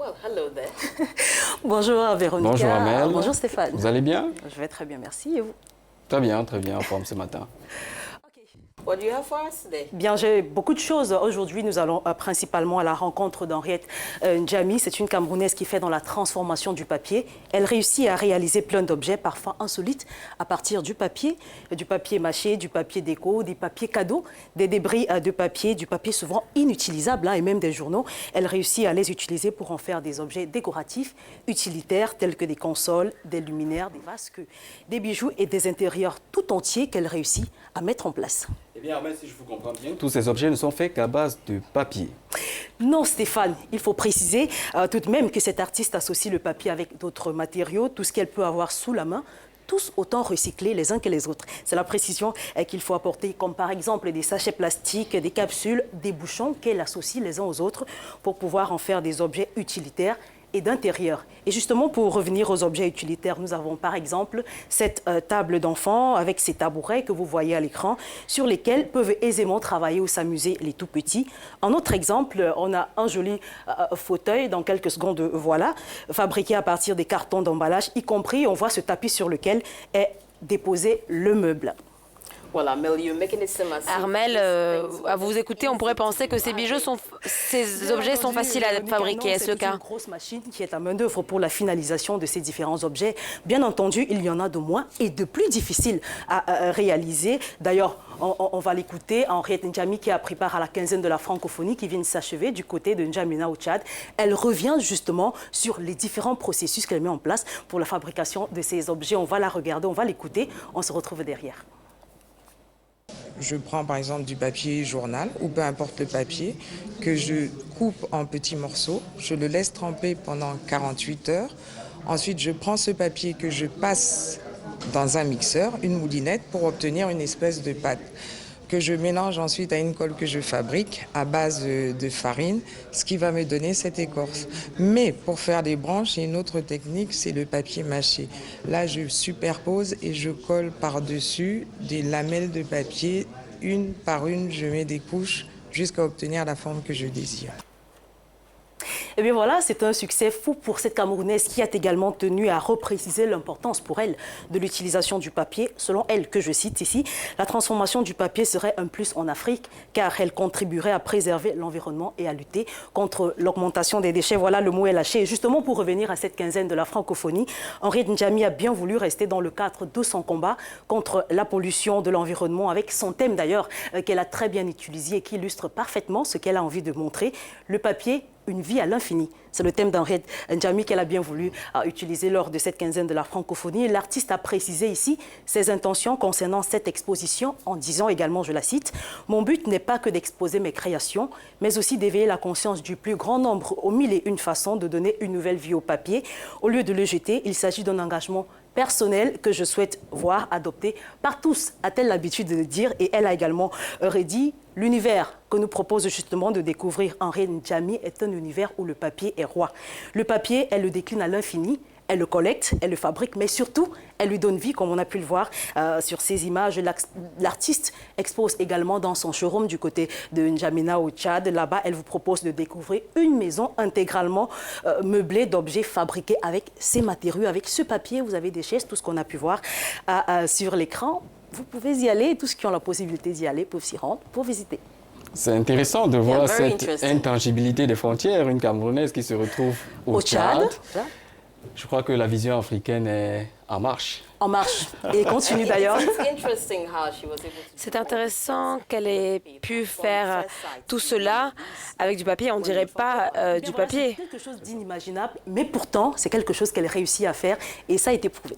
Well, hello there. Bonjour Véronica. Bonjour Amel. Bonjour Stéphane. Vous allez bien? Je vais très bien, merci. Et vous? très bien, en forme ce matin. What do you have for us today? Bien, j'ai beaucoup de choses. Aujourd'hui, nous allons principalement à la rencontre d'Henriette Ndjami. C'est une Camerounaise qui fait dans la transformation du papier. Elle réussit à réaliser plein d'objets, parfois insolites, à partir du papier mâché, du papier déco, des papiers cadeaux, des débris de papier, du papier souvent inutilisable, et même des journaux. Elle réussit à les utiliser pour en faire des objets décoratifs, utilitaires, tels que des consoles, des luminaires, des vasques, des bijoux et des intérieurs tout entiers qu'elle réussit à mettre en place. Eh bien, Armel, si je vous comprends bien, tous ces objets ne sont faits qu'à base de papier. Non, Stéphane, il faut préciser tout de même que cette artiste associe le papier avec d'autres matériaux, tout ce qu'elle peut avoir sous la main, tous autant recyclés les uns que les autres. C'est la précision qu'il faut apporter, comme par exemple des sachets plastiques, des capsules, des bouchons qu'elle associe les uns aux autres pour pouvoir en faire des objets utilitaires et d'intérieur. Et justement, pour revenir aux objets utilitaires, nous avons par exemple cette table d'enfant avec ces tabourets que vous voyez à l'écran, sur lesquels peuvent aisément travailler ou s'amuser les tout petits. Un autre exemple, on a un joli fauteuil, dans quelques secondes, voilà, fabriqué à partir des cartons d'emballage, y compris, on voit ce tapis sur lequel est déposé le meuble. Well, Amel, you're making it seem as if Armel, these things à vous écouter, on pourrait penser que ces objets sont faciles à fabriquer. Est-ce le C'est une cas? grosse machine qui est à main d'œuvre pour la finalisation de ces différents objets. Bien entendu, il y en a de moins et de plus difficiles à réaliser. D'ailleurs, on va l'écouter, Henriette Ndjami, qui a pris part à la quinzaine de la francophonie qui vient de s'achever du côté de N'Djamena au Tchad. Elle revient justement sur les différents processus qu'elle met en place pour la fabrication de ces objets. On va la regarder, on va l'écouter, on se retrouve derrière. Je prends par exemple du papier journal ou peu importe le papier que je coupe en petits morceaux. Je le laisse tremper pendant 48 heures. Ensuite, je prends ce papier que je passe dans un mixeur, une moulinette, pour obtenir une espèce de pâte que je mélange ensuite à une colle que je fabrique à base de farine, ce qui va me donner cette écorce. Mais pour faire des branches, il y a une autre technique, c'est le papier mâché. Là, je superpose et je colle par-dessus des lamelles de papier, une par une, je mets des couches jusqu'à obtenir la forme que je désire. Et bien voilà, c'est un succès fou pour cette Camerounaise qui a également tenu à repréciser l'importance pour elle de l'utilisation du papier. Selon elle, que je cite ici, la transformation du papier serait un plus en Afrique car elle contribuerait à préserver l'environnement et à lutter contre l'augmentation des déchets. Voilà, le mot est lâché. Et justement, pour revenir à cette quinzaine de la francophonie, Henriette Ndjami a bien voulu rester dans le cadre de son combat contre la pollution de l'environnement avec son thème d'ailleurs qu'elle a très bien utilisé et qui illustre parfaitement ce qu'elle a envie de montrer. Le papier, une vie à l'infini. C'est le thème d'Henriette Ndjami qu'elle a bien voulu utiliser lors de cette quinzaine de la francophonie. L'artiste a précisé ici ses intentions concernant cette exposition en disant également, je la cite, « Mon but n'est pas que d'exposer mes créations, mais aussi d'éveiller la conscience du plus grand nombre aux mille et une façons de donner une nouvelle vie au papier. Au lieu de le jeter, il s'agit d'un engagement personnel que je souhaite voir adopté par tous, a-t-elle l'habitude de le dire. Et elle a également redit, l'univers que nous propose justement de découvrir Henriette Ndjami est un univers où le papier est roi. Le papier, elle le décline à l'infini, elle le collecte, elle le fabrique, mais surtout, elle lui donne vie, comme on a pu le voir sur ces images. L'artiste expose également dans son showroom du côté de N'Djamena au Tchad. Là-bas, elle vous propose de découvrir une maison intégralement meublée d'objets fabriqués avec ces matériaux, avec ce papier. Vous avez des chaises, tout ce qu'on a pu voir sur l'écran. Vous pouvez y aller, tous ceux qui ont la possibilité d'y aller peuvent s'y rendre pour visiter. C'est intéressant de voir very cette interesting. intangibilité des frontières, une Camerounaise qui se retrouve au Tchad. Je crois que la vision africaine est en marche. En marche. Et continue d'ailleurs. It's interesting how she was able to C'est intéressant qu'elle ait pu faire tout cela avec du papier. On ne dirait pas du Voilà, papier. c'est quelque chose d'inimaginable, mais pourtant, c'est quelque chose qu'elle réussit à faire et ça a été prouvé.